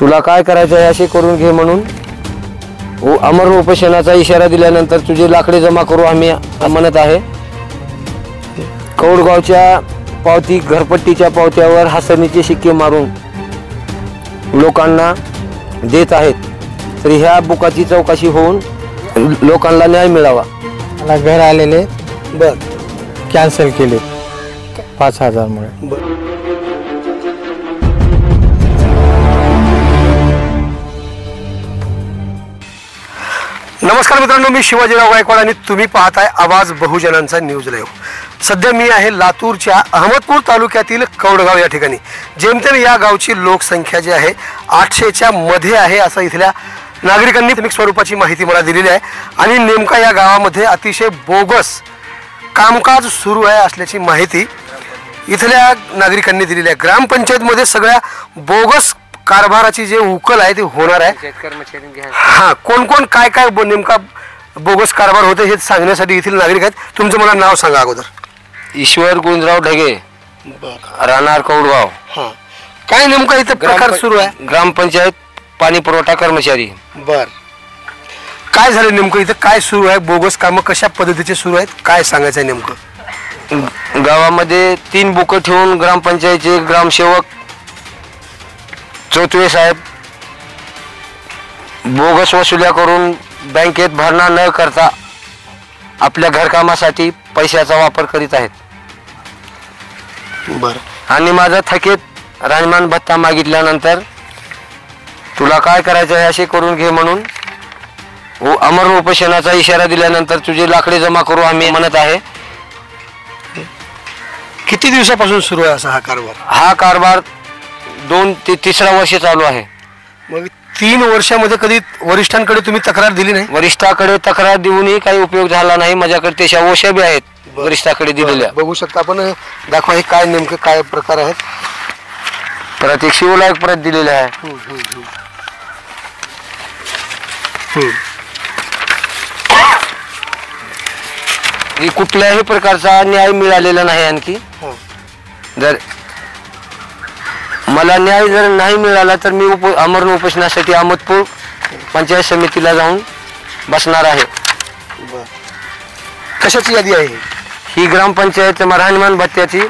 तुला काय करायचं आहे असे करून घे म्हणून अमर उपोषणाचा इशारा दिल्यानंतर तुझी लाकडे जमा करू आम्ही म्हणत आहे। कौडगावच्या पावती घरपट्टीच्या पावत्यावर हसणीचे शिक्के मारून लोकांना देत आहेत, तर ह्या बुकाची चौकशी होऊन लोकांना न्याय मिळावा। मला घर आलेले कॅन्सल केले 5,000 मुळे। नमस्कार मित्रांनो, मी शिवाजीराव गायकवाड आणि तुम्ही पाहताय आवाज बहुजनांचा न्यूज लाईव्ह। सध्या मी आहे लातूरच्या अहमदपूर तालुक्यातील कौडगाव या ठिकाणी। जेमतेम या गावची लोकसंख्या जी आहे 800च्या मध्ये आहे असं इथल्या नागरिकांनी प्राथमिक स्वरूपाची माहिती मला दिलेली आहे। आणि नेमका या गावामध्ये अतिशय बोगस कामकाज सुरू आहे असल्याची माहिती इथल्या नागरिकांनी दिलेली आहे। ग्रामपंचायतमध्ये सगळ्या बोगस कारभाराची जे उकल आहे ती होणार आहे। हां, कोण कोण काय काय नेमका बोगस कारभार होते हे सांगण्यासाठी इथले नागरिक आहेत। तुमचं मला नाव सांगा अगोदर। ईश्वर गुंजराव ढगे, राहणार कौडगाव। हां, काय नेमका इथं प्रकार सुरू आहे? ग्रामपंचायत पाणी पुरवठा कर्मचारी। बर, काय झालं नेमकं इथं? काय सुरू आहे? बोगस कामं कशा पद्धतीचे सुरू आहेत? काय सांगायचं आहे नेमकं? गावामध्ये 3 बुक ठेवून ग्रामपंचायतचे ग्रामसेवक चौथवे साहेब बोगस वसुल्या करून बँकेत भरणा न करता आपल्या घरकामासाठी पैशाचा वापर करीत आहेत। बर, आणि माझा थकीत राहणीमान भत्ता मागितल्यानंतर तुला काय करायचं आहे असे करून घे म्हणून अमर उपोषणाचा इशारा दिल्यानंतर तुझे लाकडे जमा करू आम्ही म्हणत आहे। किती दिवसापासून सुरू आहे असा हा कारभार? हा कारभार 2 ते 3 वर्ष चालू आहे। मग 3 वर्षामध्ये कधी वरिष्ठांकडे तुम्ही तक्रार दिली नाही? वरिष्ठाकडे तक्रार देऊनही काही उपयोग झाला नाही। माझ्याकडे त्याच्या ओशा बी आहेत वरिष्ठाकडे दिलेल्या। बघू शकता आपण, दाखवा हे काय नेमकं काय प्रकार आहेत। परत एक शिवलायक परत दिलेला आहे। कुठल्याही प्रकारचा न्याय मिळालेला नाही। आणखी जर मला न्याय जर नाही मिळाला तर मी अमर उपोषणासाठी अहमदपूर पंचायत समितीला जाऊन बसणार आहे। कशाची यादी आहे ही? ग्रामपंचायत राहणीमान भत्त्याची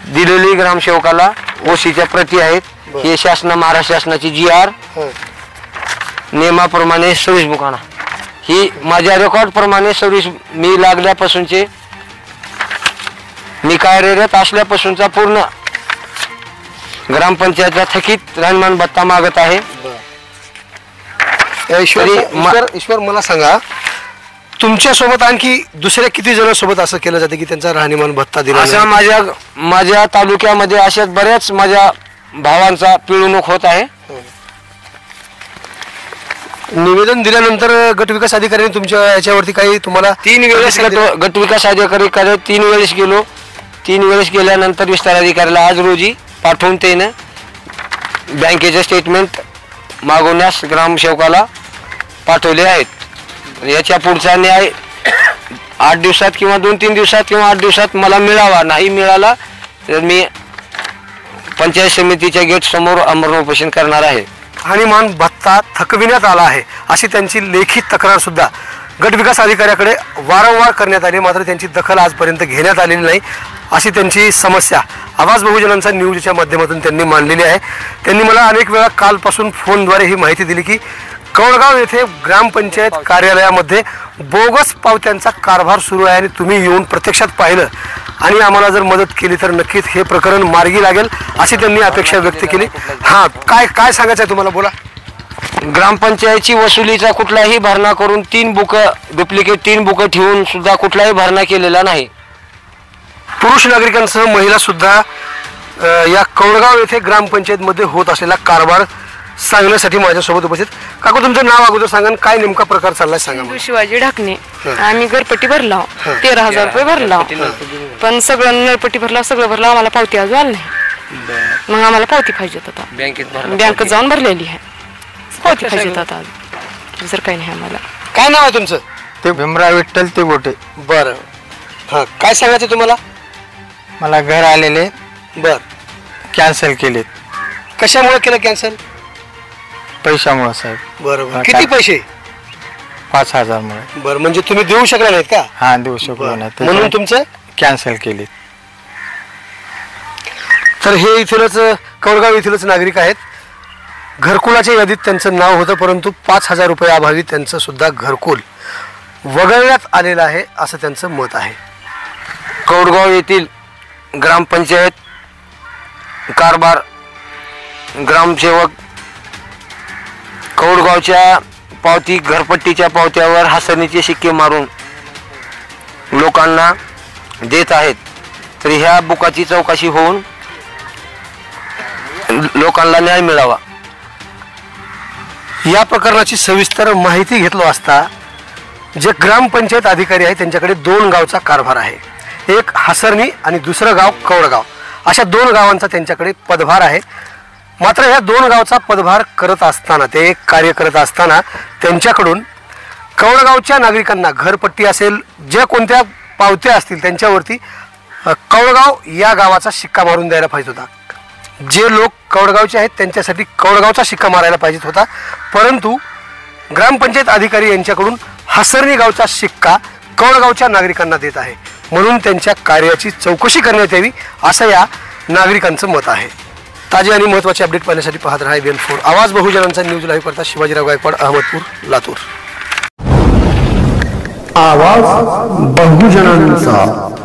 दिलेली ग्रामसेवकाला ओशीच्या प्रती आहेत। हे महाराष्ट्र शासनाची GR नियमाप्रमाणे सर्व्हिस बुकाना ही माझ्या रेकॉर्ड प्रमाणे सर्व्हिस मी लागल्यापासूनचे मी कार्यरत असल्यापासूनचा पूर्ण ग्रामपंचायतचा थकीत राहणीमान भत्ता मागत आहे। ईश्वर, मला सांगा, तुमच्या सोबत आणखी दुसऱ्या किती जण सोबत असं केलं जाते की त्यांचा राहणीमान भत्ता दिला? असं माझ्या तालुक्यामध्ये अशाच बऱ्याच माझ्या भावांचा पिळवणूक होत आहे। निवेदन दिल्यानंतर गटविकास अधिकाऱ्यांनी तुमच्या याच्यावरती काही तुम्हाला 3 वेळेस गटविकास अधिकारी 3 वेळेस गेलो। 3 वेळेस गेल्यानंतर विस्तार अधिकाऱ्याला आज रोजी पाठवून त्यानं बँकेचे स्टेटमेंट मागवण्यास ग्रामसेवकाला पाठवले आहेत। याच्या पुढचा न्याय 8 दिवसात किंवा 2-3 दिवसात किंवा 8 दिवसात मला मिळावा। नाही मिळाला तर मी पंचायत समितीच्या गेट समोर अमर उपोषण करणार आहे। राहणीमान भत्ता थकविण्यात आला आहे अशी त्यांची लेखी तक्रार सुद्धा गटविकास अधिकाऱ्याकडे वारंवार करण्यात आली, मात्र त्यांची दखल आजपर्यंत घेण्यात आलेली नाही अशी त्यांची समस्या आवाज बहुजनांचा न्यूजच्या माध्यमातून त्यांनी मांडलेली आहे। त्यांनी मला अनेक वेळा कालपासून फोनद्वारे ही माहिती दिली की कौडगाव येथे ग्रामपंचायत कार्यालयामध्ये बोगस पावत्यांचा कारभार सुरू आहे आणि तुम्ही येऊन प्रत्यक्षात पाहिलं आणि आम्हाला जर मदत केली तर नक्कीच हे प्रकरण मार्गी लागेल अशी त्यांनी अपेक्षा व्यक्त केली। हां, काय काय सांगायचं आहे तुम्हाला? बोला। ग्रामपंचायतची वसुलीचा कुठलाही भरणा करून 3 बुक डुप्लिकेट 3 बुक ठेवून सुद्धा कुठलाही भरणा केलेला नाही। पुरुष नागरिकांसह महिला सुद्धा या कौडगाव येथे ग्रामपंचायतमध्ये होत असलेला कारभार सांगण्यासाठी माझ्यासोबत उपस्थित। काकू, तुमचं नाव अगोदर सांगा, काय नेमका प्रकार चाललाय सांगा। शिवाजी ढाकणे। आम्ही घरपट्टी भरला 13,000 रुपये भरला, पण सगळं नळपट्टी भरला, सगळं भरला, आम्हाला पावती अजून आली नाही। मग आम्हाला पावती पाहिजे होता, बँकेत जाऊन भरलेली आहे, पावती पाहिजे होता, दुसरं काही नाही आम्हाला। काय नाव आहे तुमचं? ते भीमराव विठ्ठल ते गोटे। बरं, हां, काय सांगायचं तुम्हाला? मला घर आलेले कॅन्सल केले। कशामुळे केलं कॅन्सल? पैशामुळे साहेब. बरोबर. हा, किती काय? पैसे? 5,000 मुळे. बरं, म्हणजे तुम्ही देऊ शकला नाहीत का? हा देऊ शकलो नाही म्हणून तुमचं कॅन्सल केली. तर हे इथलंच कवडगाव येथीलच नागरिक आहेत. घरकुलाच्या यादीत त्यांचं नाव होतं, परंतु 5,000 रुपये अभावी त्यांचं सुद्धा घरकुल वगळण्यात आलेलं आहे असं त्यांचं मत आहे. कौडगाव येथील ग्रामपंचायत कारभार ग्रामसेवक कौडगावच्या पावती घरपट्टीच्या पावत्यावर हासणीचे शिक्के मारून लोकांना देत आहेत. तर ह्या बुकाची चौकशी होऊन लोकांना न्याय मिळावा. या प्रकरणाची सविस्तर माहिती घेतलो असता जे ग्रामपंचायत अधिकारी आहेत त्यांच्याकडे 2 गावचा कारभार आहे. एक हासरणी आणि दुसरं गाव कवडगाव, अशा 2 गावांचा त्यांच्याकडे पदभार आहे. मात्र ह्या 2 गावचा पदभार करत असताना, ते कार्य करत असताना त्यांच्याकडून कवडगावच्या नागरिकांना घरपट्टी असेल, ज्या कोणत्या पावत्या असतील त्यांच्यावरती कवडगाव या गावाचा शिक्का मारून द्यायला पाहिजे होता. जे लोक कवडगावचे आहेत त्यांच्यासाठी कवडगावचा शिक्का मारायला पाहिजे होता, परंतु ग्रामपंचायत अधिकारी यांच्याकडून हासरणी गावचा शिक्का कवडगावच्या नागरिकांना देत आहे. म्हणून त्यांच्या कार्याची चौकशी करण्यात यावी असं या नागरिकांचं मत आहे. ताजे आणि महत्त्वाचे अपडेट पाहण्यासाठी पाहत रहा IBN4 आवाज बहुजनांचा न्यूज लाईव्ह करता शिवाजीराव गायकवाड, अहमदपूर, लातूर. आवाज बहुजनांचा.